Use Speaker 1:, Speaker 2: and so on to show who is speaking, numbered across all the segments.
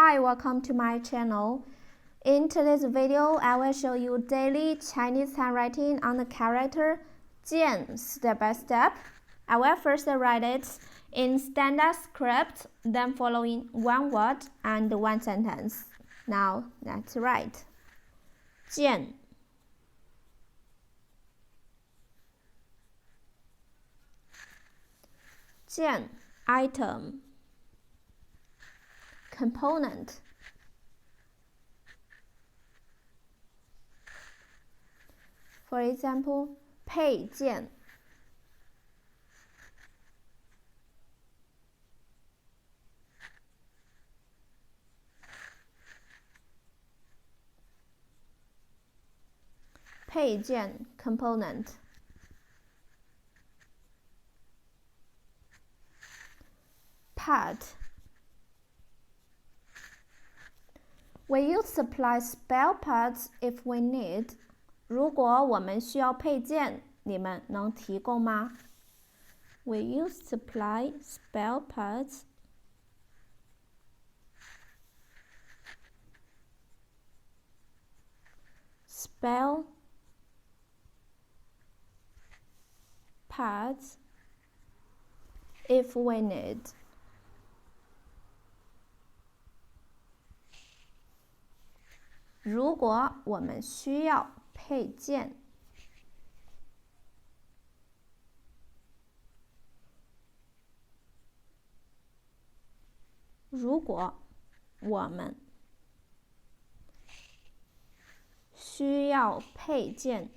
Speaker 1: Hi, welcome to my channel. In today's video, I will show you daily Chinese handwriting on the character jiàn step by step. I will first write it in standard script, then following one word and one sentence. Now, let's write. jiàn, jiàn, item, component, for example, 配件, component. Part. We use supply spare parts if we need. 如果我们需要配件，你们能提供吗？ We use supply spare parts if we need. 如果我们需要配件，如果我们需要配件，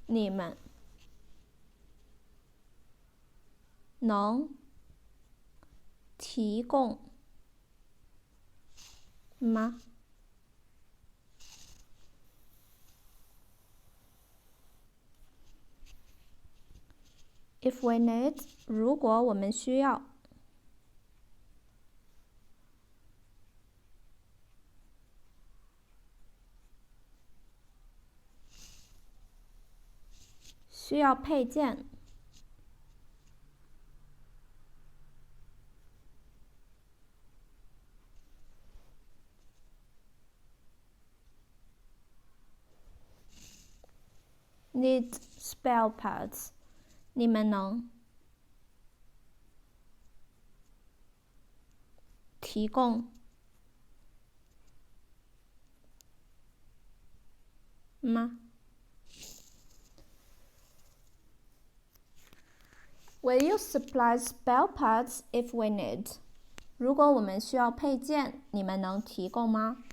Speaker 1: 你们能提供吗？ If we need, 如果我们需要。需要配件。Need spare parts. 你们能提供吗？ We use supply spare parts if we need. 如果我们需要配件，你们能提供吗？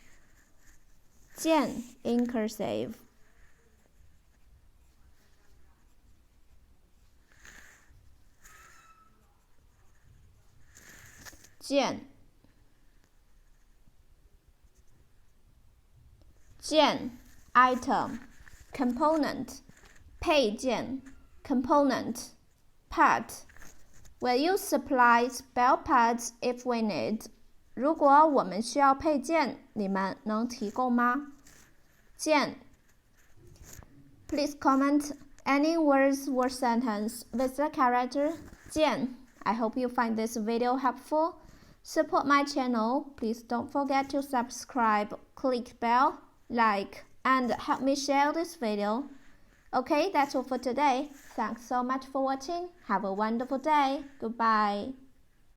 Speaker 1: 件 in cursive. 件 item, component, 配件 component, part. We use supply spare parts if we need. 如果我们需要配件，你们能提供吗？件 Please comment any words or sentence with the character 件. I hope you find this video helpful. Support my channel. Please don't forget to subscribe, click bell, like, and help me share this video. Okay, that's all for today. Thanks so much for watching. Have a wonderful day. Goodbye.